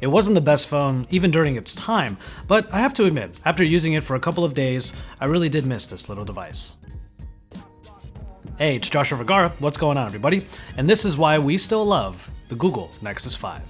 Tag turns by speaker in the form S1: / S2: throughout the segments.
S1: It wasn't the best phone, even during its time, but I have to admit, after using it for a couple of days, I really did miss this little device. Hey, it's Joshua Vergara, what's going on everybody? And this is why we still love the Google Nexus 5.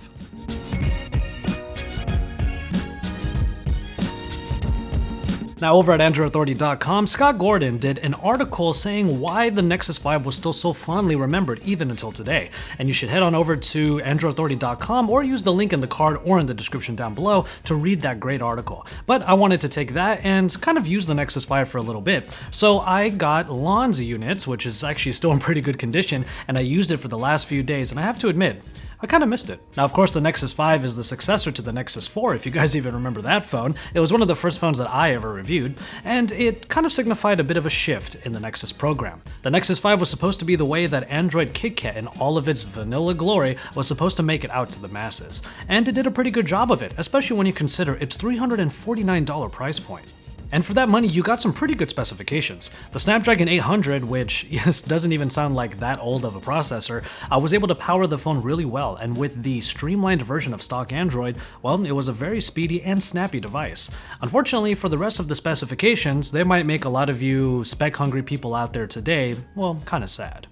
S1: Now, over at AndroidAuthority.com, Scott Gordon did an article saying why the Nexus 5 was still so fondly remembered even until today. And you should head on over to AndroidAuthority.com or use the link in the card or in the description down below to read that great article. But I wanted to take that and kind of use the Nexus 5 for a little bit. So I got Lon's units, which is actually still in pretty good condition, and I used it for the last few days, and I have to admit, I kind of missed it. Now, of course, the Nexus 5 is the successor to the Nexus 4, if you guys even remember that phone. It was one of the first phones that I ever reviewed, and it kind of signified a bit of a shift in the Nexus program. The Nexus 5 was supposed to be the way that Android KitKat in all of its vanilla glory was supposed to make it out to the masses. And it did a pretty good job of it, especially when you consider its $349 price point. And for that money, you got some pretty good specifications. The Snapdragon 800, which yes, doesn't even sound like that old of a processor, was able to power the phone really well, and with the streamlined version of stock Android, well, it was a very speedy and snappy device. Unfortunately, for the rest of the specifications, they might make a lot of you spec-hungry people out there today, well, kinda sad.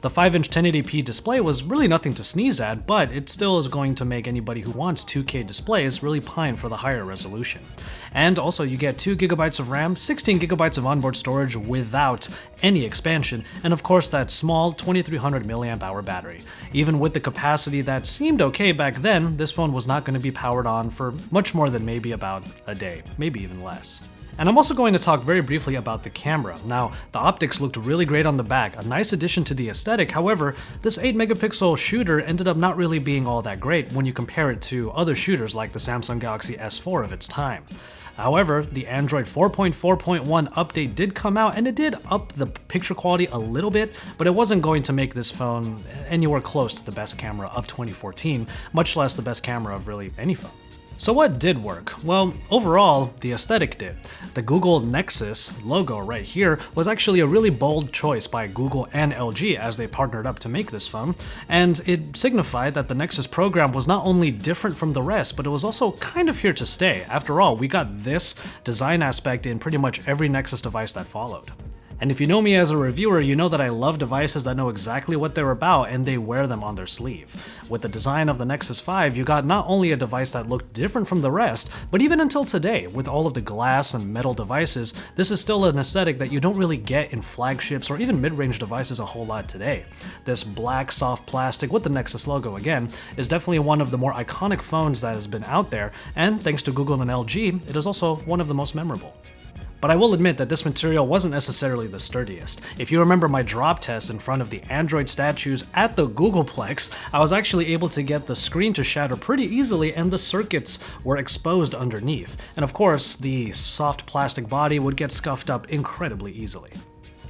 S1: The 5-inch 1080p display was really nothing to sneeze at, but it still is going to make anybody who wants 2K displays really pine for the higher resolution. And also you get 2GB of RAM, 16GB of onboard storage without any expansion, and of course that small 2300 mAh battery. Even with the capacity that seemed okay back then, this phone was not going to be powered on for much more than maybe about a day, maybe even less. And I'm also going to talk very briefly about the camera. Now, the optics looked really great on the back, a nice addition to the aesthetic. However, this 8-megapixel shooter ended up not really being all that great when you compare it to other shooters like the Samsung Galaxy S4 of its time. However, the Android 4.4.1 update did come out, and it did up the picture quality a little bit, but it wasn't going to make this phone anywhere close to the best camera of 2014, much less the best camera of really any phone. So what did work? Well, overall, the aesthetic did. The Google Nexus logo right here was actually a really bold choice by Google and LG as they partnered up to make this phone, and it signified that the Nexus program was not only different from the rest, but it was also kind of here to stay. After all, we got this design aspect in pretty much every Nexus device that followed. And if you know me as a reviewer, you know that I love devices that know exactly what they're about and they wear them on their sleeve. With the design of the Nexus 5, you got not only a device that looked different from the rest, but even until today, with all of the glass and metal devices, this is still an aesthetic that you don't really get in flagships or even mid-range devices a whole lot today. This black soft plastic with the Nexus logo again is definitely one of the more iconic phones that has been out there, and thanks to Google and LG, it is also one of the most memorable. But I will admit that this material wasn't necessarily the sturdiest. If you remember my drop test in front of the Android statues at the Googleplex, I was actually able to get the screen to shatter pretty easily and the circuits were exposed underneath. And of course, the soft plastic body would get scuffed up incredibly easily.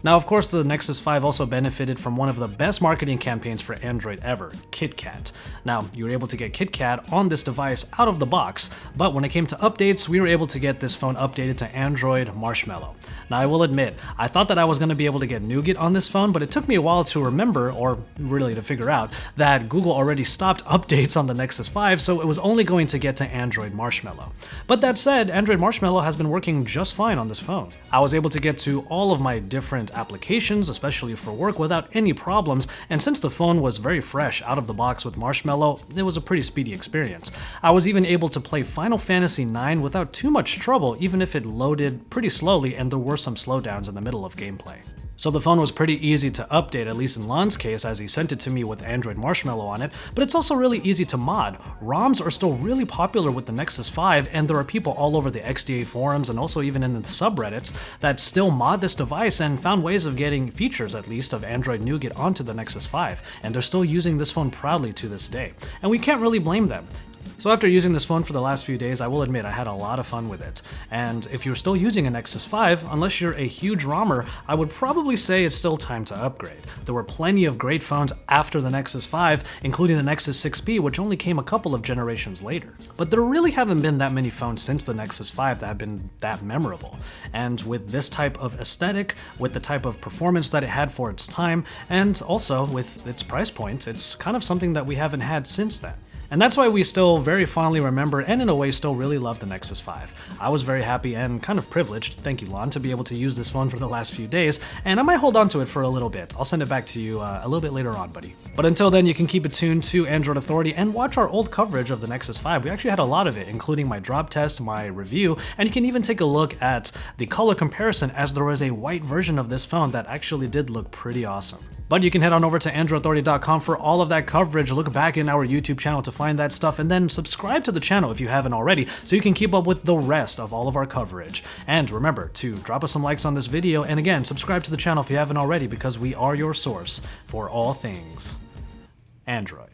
S1: Now, of course, the Nexus 5 also benefited from one of the best marketing campaigns for Android ever, KitKat. Now, you were able to get KitKat on this device out of the box, but when it came to updates, we were able to get this phone updated to Android Marshmallow. Now, I will admit, I thought that I was going to be able to get Nougat on this phone, but it took me a while to remember, or really to figure out, that Google already stopped updates on the Nexus 5, so it was only going to get to Android Marshmallow. But that said, Android Marshmallow has been working just fine on this phone. I was able to get to all of my different applications, especially for work, without any problems, and since the phone was very fresh out of the box with Marshmallow, it was a pretty speedy experience. I was even able to play Final Fantasy IX without too much trouble, even if it loaded pretty slowly and there were some slowdowns in the middle of gameplay. So the phone was pretty easy to update, at least in Lon's case, as he sent it to me with Android Marshmallow on it, but it's also really easy to mod. ROMs are still really popular with the Nexus 5, and there are people all over the XDA forums and also even in the subreddits that still mod this device and found ways of getting features, at least, of Android Nougat onto the Nexus 5, and they're still using this phone proudly to this day. And we can't really blame them. So after using this phone for the last few days, I will admit I had a lot of fun with it. And if you're still using a Nexus 5, unless you're a huge ROMer, I would probably say it's still time to upgrade. There were plenty of great phones after the Nexus 5, including the Nexus 6P, which only came a couple of generations later. But there really haven't been that many phones since the Nexus 5 that have been that memorable. And with this type of aesthetic, with the type of performance that it had for its time, and also with its price point, it's kind of something that we haven't had since then. And that's why we still very fondly remember and in a way still really love the Nexus 5. I was very happy and kind of privileged, thank you Lon, to be able to use this phone for the last few days, and I might hold on to it for a little bit. I'll send it back to you a little bit later on, buddy. But until then, you can keep it tuned to Android Authority and watch our old coverage of the Nexus 5. We actually had a lot of it, including my drop test, my review, and you can even take a look at the color comparison, as there was a white version of this phone that actually did look pretty awesome. But you can head on over to AndroidAuthority.com for all of that coverage, look back in our YouTube channel to find that stuff, and then subscribe to the channel if you haven't already so you can keep up with the rest of all of our coverage. And remember to drop us some likes on this video, and again, subscribe to the channel if you haven't already, because we are your source for all things Android.